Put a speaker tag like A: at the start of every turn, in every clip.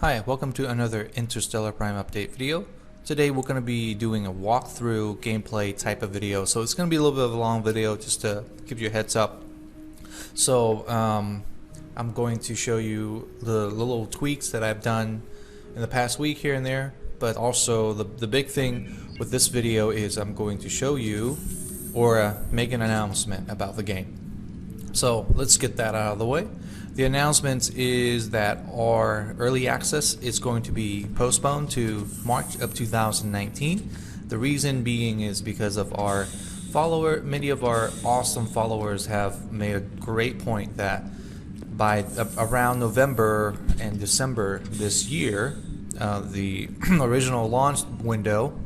A: Hi, welcome to another Interstellar Prime Update video. Today we're going to be doing a walkthrough gameplay type of video, so it's going to be a little bit of a long video just to give you a heads up. So I'm going to show you the little tweaks that I've done in the past week here and there, but also the big thing with this video is I'm going to show you or make an announcement about the game. So let's get that out of the way. The announcement is that our early access is going to be postponed to March of 2019. The reason being is because of our many of our awesome followers have made a great point that by around November and December this year, the original launch window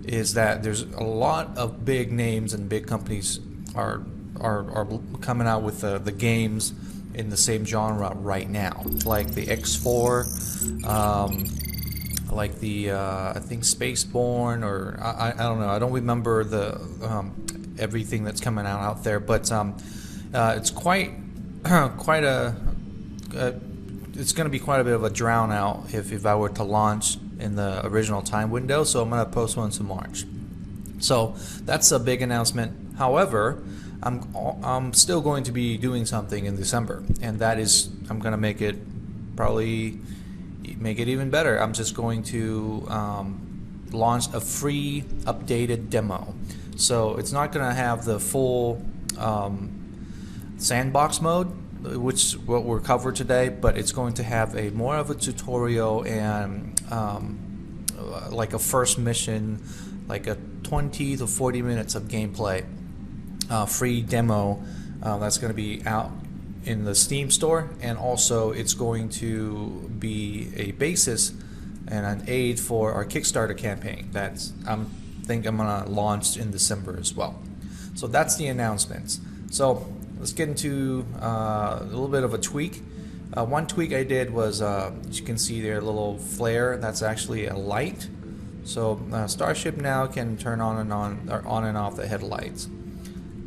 A: is that there's a lot of big names and big companies are coming out with the games in the same genre right now, like the X4, like the I think Spaceborne, or I don't know, I don't remember the everything that's coming out there, but it's quite it's going to be quite a bit of a drown out if I were to launch in the original time window. So I'm going to postpone to March. So that's a big announcement. However, I'm still going to be doing something in December, and that is I'm going to make it even better. I'm just going to launch a free updated demo. So it's not going to have the full sandbox mode, which is what we're covered today, but it's going to have a more of a tutorial and like a first mission, like a 20 to 40 minutes of gameplay. Free demo that's going to be out in the Steam store, and also it's going to be a basis and an aid for our Kickstarter campaign that I think I'm going to launch in December as well. So that's the announcements. So let's get into a little bit of a tweak. One tweak I did was, as you can see there, a little flare. That's actually a light. So Starship now can turn on and off the headlights.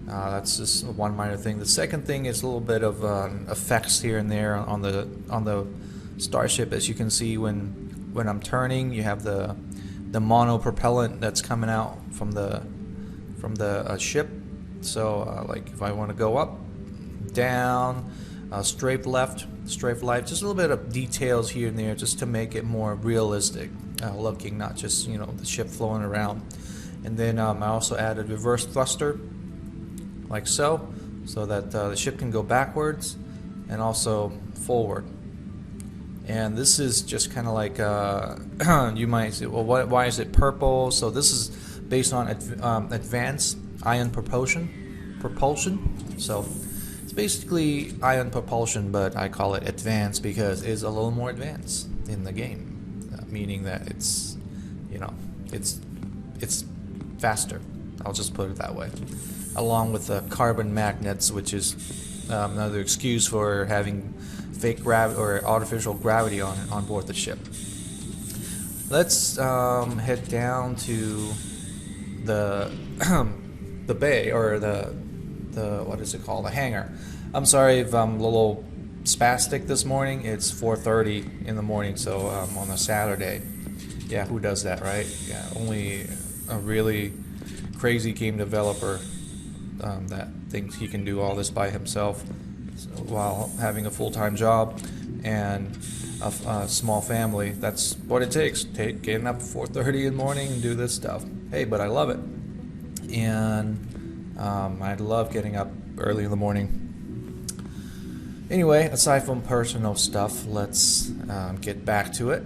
A: That's just one minor thing. The second thing is a little bit of effects here and there on the Starship. As you can see, when I'm turning, you have the mono propellant that's coming out from the ship. So like if I want to go up, down, strafe left, strafe right, just a little bit of details here and there, just to make it more realistic looking, not just the ship flowing around. And then I also added reverse thruster, like so that the ship can go backwards and also forward. And this is just kind of like you might say, well, why is it purple? So this is based on advanced ion propulsion. So it's basically ion propulsion, but I call it advanced because it's a little more advanced in the game, meaning that it's it's faster. I'll just put it that way. Along with the carbon magnets, which is another excuse for having fake gravity or artificial gravity on board the ship. Let's head down to the the bay, or the what is it called, the hangar. I'm sorry if I'm a little spastic this morning. It's 4:30 in the morning, so on a Saturday. Yeah, who does that, right? Yeah, only a really crazy game developer that thinks he can do all this by himself while having a full-time job and a small family. That's what it takes. Getting up at 4:30 in the morning and do this stuff. Hey, but I love it, and I love getting up early in the morning. Anyway, aside from personal stuff, let's get back to it.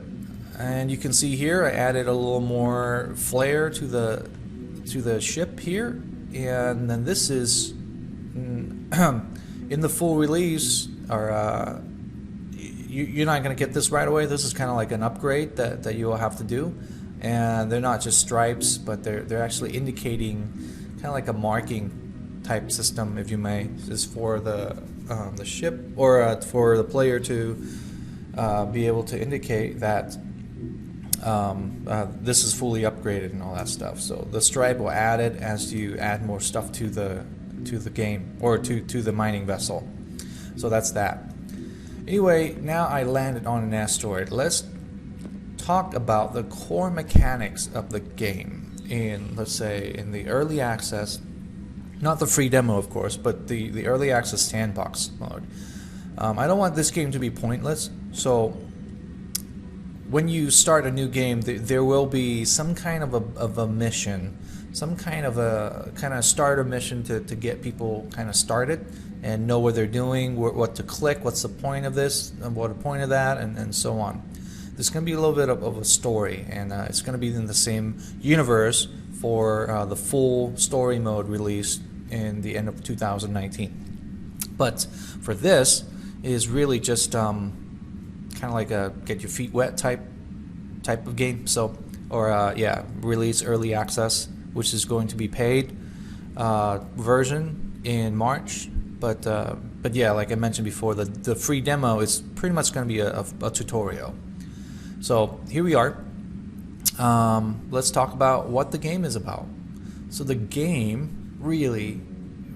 A: And you can see here I added a little more flair to the ship here. And then this is in the full release, or you're not going to get this right away. This is kind of like an upgrade that you will have to do, and they're not just stripes, but they're actually indicating kind of like a marking type system, if you may. This is for the ship, or for the player to be able to indicate that this is fully upgraded and all that stuff. So the stripe will add it as you add more stuff to the game, or to the mining vessel. So that's that. Anyway, now I landed on an asteroid. Let's talk about the core mechanics of the game in, let's say, in the early access, not the free demo, of course, but the early access sandbox mode. I don't want this game to be pointless, so when you start a new game, there will be some kind of a mission, some kind of starter mission to get people kind of started and know what they're doing, what to click, what's the point of this, and what the point of that, and so on. There's going to be a little bit of a story, and it's going to be in the same universe for the full story mode release in the end of 2019. But for this, it is really just kind of like a get your feet wet type of game. So, or yeah, release early access, which is going to be paid version in March. But yeah, like I mentioned before, the free demo is pretty much going to be a tutorial. So here we are. Let's talk about what the game is about. So the game really,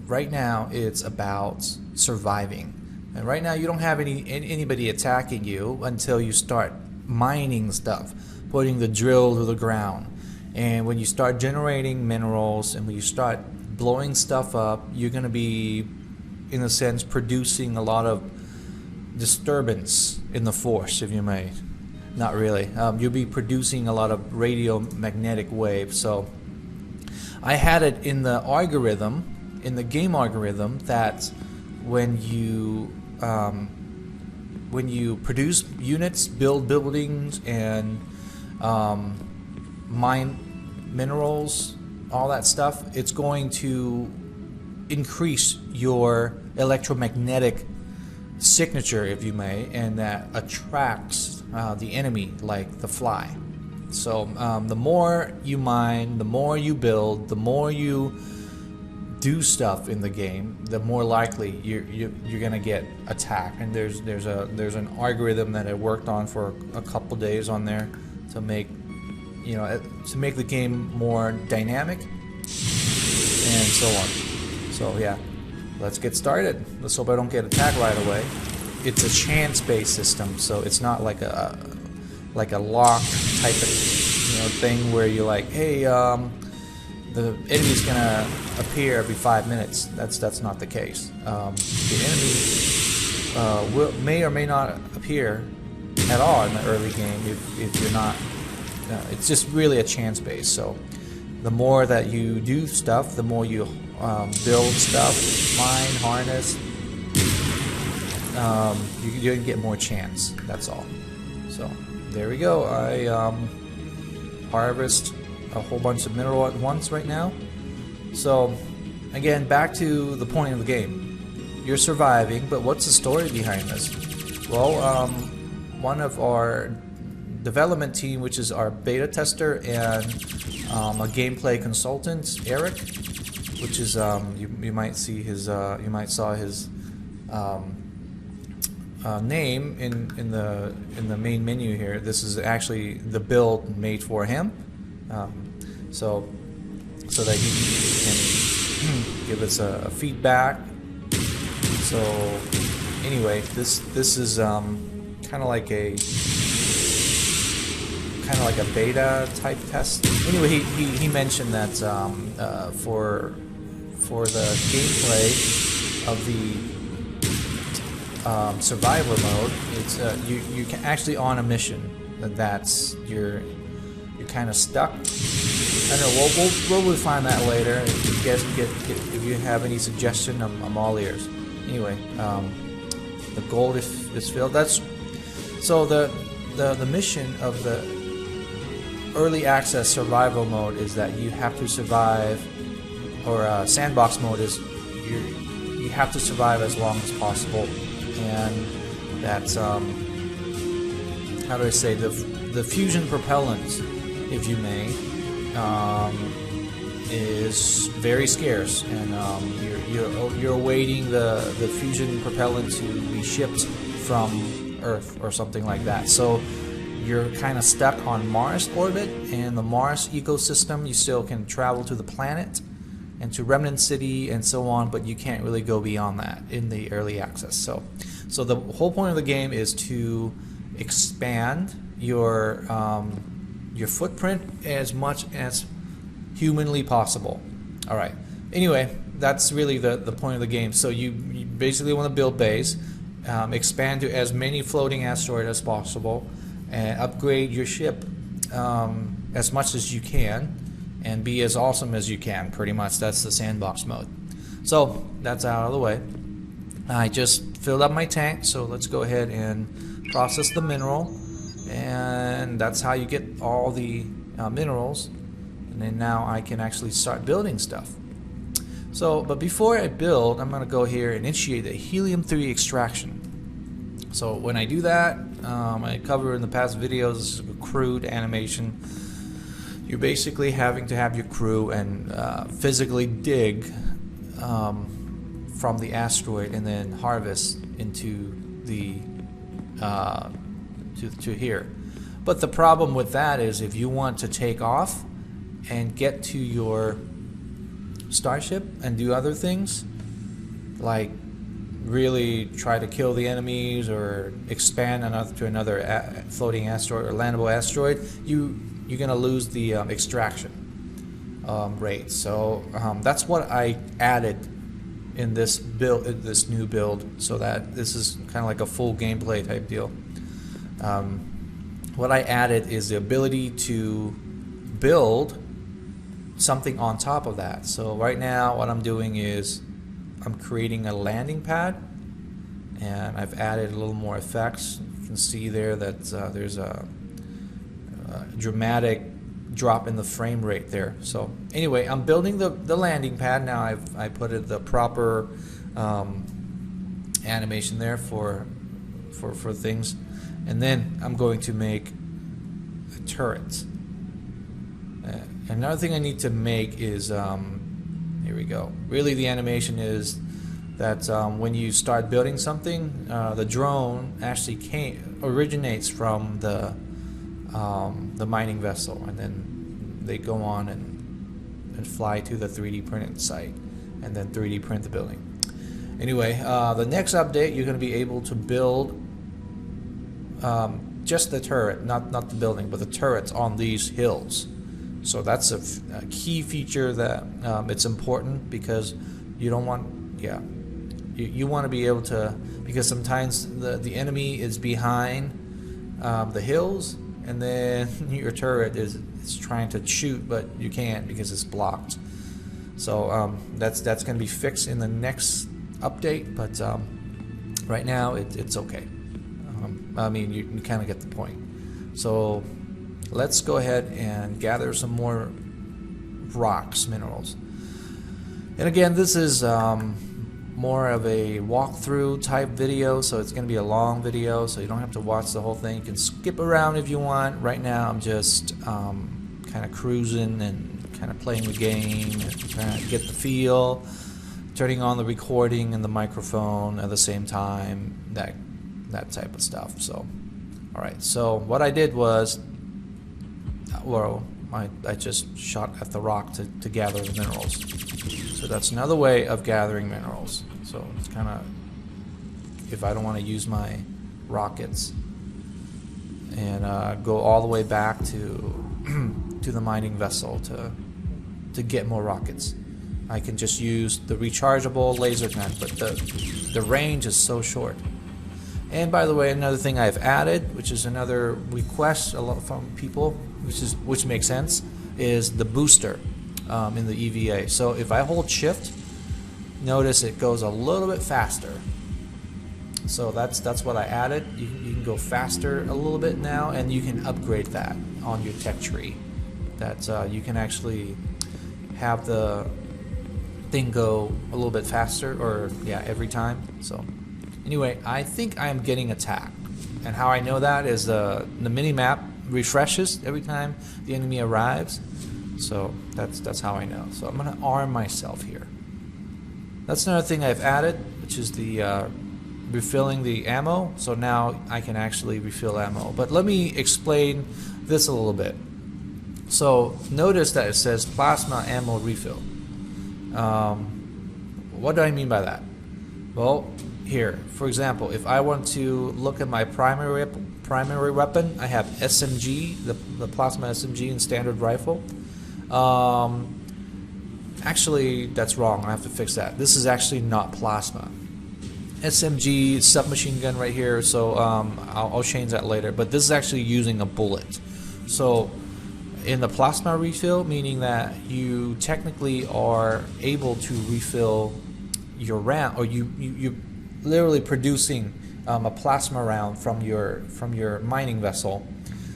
A: right now, it's about surviving. And right now you don't have anybody attacking you until you start mining stuff, putting the drill to the ground. And when you start generating minerals and when you start blowing stuff up, you're going to be, in a sense, producing a lot of disturbance in the force, if you may. Not really. You'll be producing a lot of radiomagnetic waves. So I had it in the algorithm, in the game algorithm, that when you produce units, build buildings, and mine minerals, all that stuff, it's going to increase your electromagnetic signature, if you may, and that attracts the enemy like the fly. So the more you mine, the more you build, the more you do stuff in the game, the more likely you're gonna get attacked. And there's an algorithm that I worked on for a couple days on there to make the game more dynamic and so on. So yeah, let's get started. Let's hope I don't get attacked right away. It's a chance-based system, so it's not like a lock type of thing where you're like, hey, the enemy's gonna appear every 5 minutes. That's not the case. The enemy may or may not appear at all in the early game if you're not. It's just really a chance base. So the more that you do stuff, the more you build stuff, mine, harness, you're gonna get more chance. That's all. So there we go. I harvest a whole bunch of mineral at once right now. So again, back to the point of the game. You're surviving, but what's the story behind this? Well, one of our development team, which is our beta tester and a gameplay consultant, Eric, which is you might see his you might saw his name in the main menu here. This is actually the build made for him, so that he can give us a feedback. So anyway, this is kind of like a beta type test. Anyway, he mentioned that for the gameplay of the survivor mode, it's you can actually on a mission that's you're kind of stuck. I don't know. We'll refine that later. If you guys if you have any suggestion, I'm all ears. Anyway, the goal is filled. That's so the mission of the early access survival mode is that you have to survive, or sandbox mode is you have to survive as long as possible, and that's how do I say, the fusion propellant, if you may, is very scarce, and you're awaiting the fusion propellant to be shipped from Earth or something like that. So you're kind of stuck on Mars orbit and the Mars ecosystem. You still can travel to the planet and to Remnant City and so on, but you can't really go beyond that in the early access. So the whole point of the game is to expand your footprint as much as humanly possible. All right. Anyway, that's really the point of the game. So you basically want to build base, expand to as many floating asteroids as possible, and upgrade your ship as much as you can, and be as awesome as you can. Pretty much, that's the sandbox mode. So that's out of the way. I just filled up my tank, so let's go ahead and process the mineral, and that's how you get all the minerals. And then now I can actually start building stuff. So, but before I build, I'm going to go here and initiate a helium-3 extraction. So when I do that, I covered in the past videos, this is a crude animation. You're basically having to have your crew and physically dig from the asteroid and then harvest into the to here. But the problem with that is if you want to take off and get to your starship and do other things, like really try to kill the enemies or expand to another floating asteroid or landable asteroid, you're gonna lose the extraction rate. So that's what I added in this build, this new build, so that this is kind of like a full gameplay type deal. What I added is the ability to build something on top of that. So right now what I'm doing is I'm creating a landing pad, and I've added a little more effects. You can see there that there's a dramatic drop in the frame rate there. So anyway, I'm building the landing pad now. I put it the proper animation there for things, and then I'm going to make a turret. Another thing I need to make is here we go. Really, the animation is that when you start building something, the drone actually originates from the mining vessel, and then they go on and fly to the 3D printed site, and then 3D print the building. Anyway, the next update, you're going to be able to build just the turret, not the building, but the turrets on these hills. So that's a key feature that it's important, because you don't want, you want to be able to, because sometimes the enemy is behind the hills, and then your turret is trying to shoot, but you can't because it's blocked. So that's going to be fixed in the next update, but right now it's okay. I mean, you kind of get the point. So let's go ahead and gather some more rocks, minerals. And again, this is more of a walkthrough type video, so it's going to be a long video, so you don't have to watch the whole thing. You can skip around if you want. Right now I'm just kind of cruising and kind of playing the game and trying to get the feel, turning on the recording and the microphone at the same time, that type of stuff. So alright, so what I did was, well, I just shot at the rock to gather the minerals. So that's another way of gathering minerals. So it's kind of, if I don't want to use my rockets and go all the way back to to the mining vessel to get more rockets, I can just use the rechargeable laser gun, but the range is so short. And by the way, another thing I've added, which is another request a lot from people, which makes sense, is the booster in the EVA. So if I hold shift, notice it goes a little bit faster. So that's what I added. You can go faster a little bit now, and you can upgrade that on your tech tree. That you can actually have the thing go a little bit faster, or every time. So anyway, I think I am getting attacked, and how I know that is the mini-map refreshes every time the enemy arrives. So that's how I know. So I'm gonna arm myself here. That's another thing I've added, which is the refilling the ammo. So now I can actually refill ammo. But let me explain this a little bit. So notice that it says plasma ammo refill. What do I mean by that? Well, here, for example, if I want to look at my primary weapon, I have SMG, the plasma SMG in standard rifle. Actually, that's wrong. I have to fix that. This is actually not plasma. SMG submachine gun right here, so I'll change that later. But this is actually using a bullet. So in the plasma refill, meaning that you technically are able to refill your round, or you literally producing a plasma round from your mining vessel.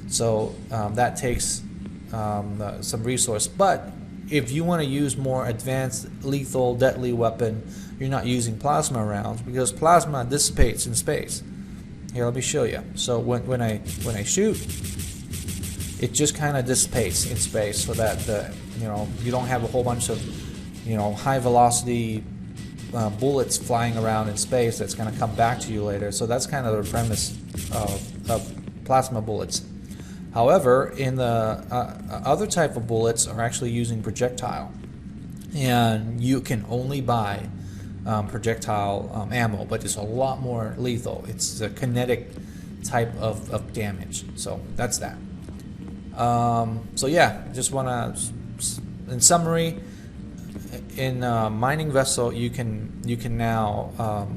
A: So that takes some resource. But if you want to use more advanced, lethal, deadly weapon, you're not using plasma rounds, because plasma dissipates in space. Here, let me show you. So when I shoot, it just kind of dissipates in space, so that you don't have a whole bunch of high velocity bullets flying around in space that's going to come back to you later. So that's kind of the premise of plasma bullets. However, in the other type of bullets are actually using projectile, and you can only buy projectile ammo, but it's a lot more lethal. It's a kinetic type of damage. So that's that. So yeah, just want to, in summary, in mining vessel, you can now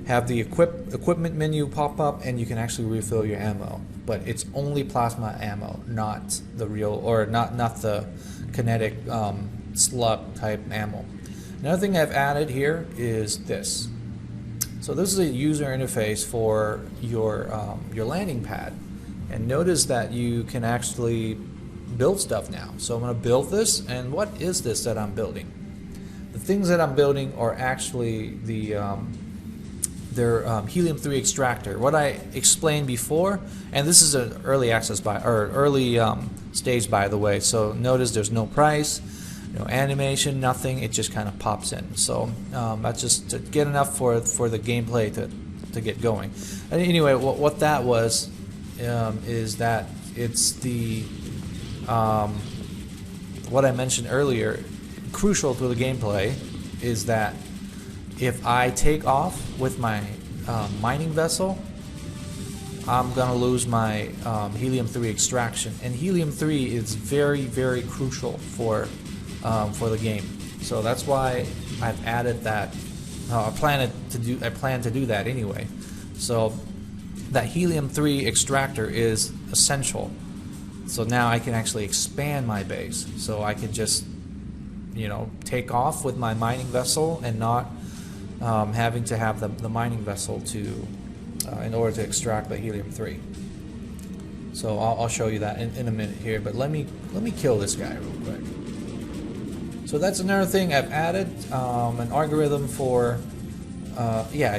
A: have the equipment menu pop up, and you can actually refill your ammo. But it's only plasma ammo, not the real, or not the kinetic slug type ammo. Another thing I've added here is this. So this is a user interface for your landing pad, and notice that you can actually build stuff now. So I'm going to build this, and what is this that I'm building? The things that I'm building are actually their helium-3 extractor. What I explained before, and this is an early access early stage, by the way. So notice there's no price, no animation, nothing. It just kind of pops in. So that's just to get enough for the gameplay to get going. And anyway, what that was is that it's the what I mentioned earlier. Crucial to the gameplay is that if I take off with my mining vessel, I'm gonna lose my helium-3 extraction, and helium-3 is very, very crucial for the game. So that's why I've added that. I plan to do that anyway. So that helium-3 extractor is essential. So now I can actually expand my base. So I can just take off with my mining vessel, and not having to have the mining vessel in order to extract the helium-3. So I'll show you that in a minute here, but let me kill this guy real quick. So that's another thing I've added, an algorithm for yeah,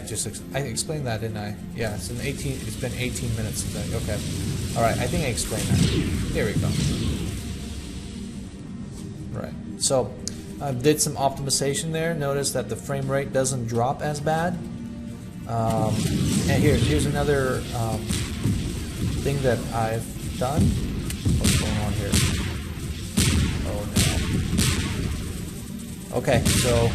A: I explained that, didn't I? Yeah, it's been 18 minutes today. Okay. All right, I think I explained that. Here we go. Right. So I did some optimization there. Notice that the frame rate doesn't drop as bad. And here's another thing that I've done. What's going on here? Oh no. Okay, so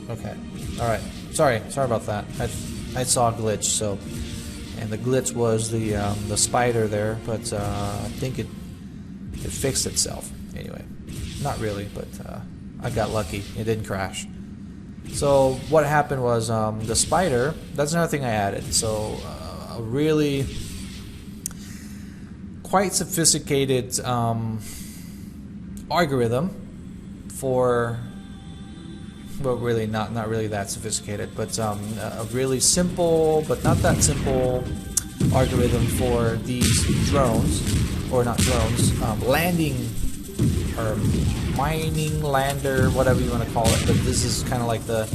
A: okay. All right. Sorry about that. I saw a glitch. So, and the glitch was the spider there, but I think it fixed itself. Anyway, not really, but I got lucky. It didn't crash. So what happened was the spider. That's another thing I added. So a really quite sophisticated algorithm for, well, really not really that sophisticated, but a really simple but not that simple algorithm for these drones, or not drones, landing or mining lander, whatever you want to call it. But this is kind of like the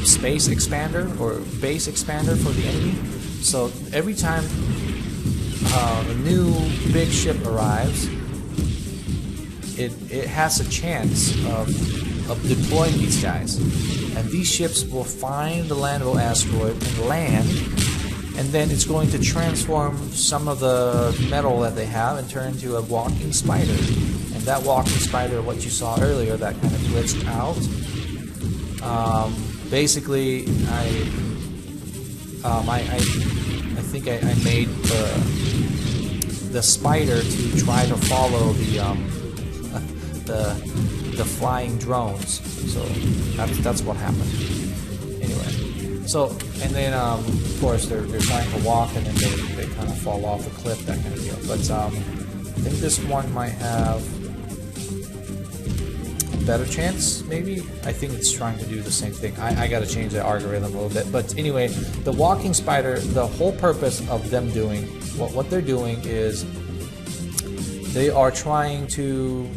A: space expander or base expander for the enemy. So every time a new big ship arrives, it has a chance of deploying these guys, and these ships will find the landable asteroid and land, and then it's going to transform some of the metal that they have and turn into a walking spider. And that walking spider, what you saw earlier, that kind of glitched out. Basically, I think I made the spider to try to follow the flying drones. So that's what happened. Anyway, so and then of course they're trying to walk and then they kind of fall off the cliff, that kind of deal. But I think this one might have a better chance, maybe. I think it's trying to do the same thing. I got to change the algorithm a little bit. But anyway, the walking spider, the whole purpose of them doing what they're doing is they are trying to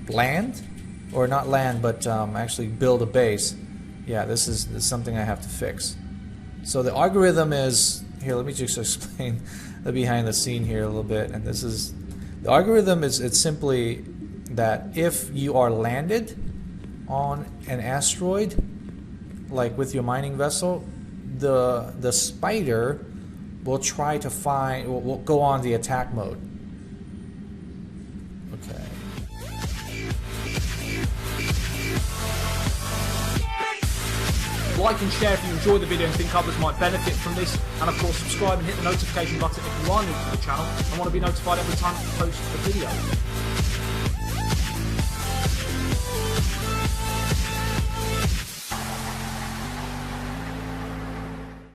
A: land, or not land, but actually build a base. Yeah, this is something I have to fix. So the algorithm is here. Let me just explain the behind the scene here a little bit. And this is the algorithm. It's simply that if you are landed on an asteroid, like with your mining vessel, the spider will try to find. Will go on the attack mode. Okay.
B: Like and share if you enjoy the video and think others might benefit from this, and of course subscribe and hit the notification button if you are new to the channel and want to be notified every time I post a video.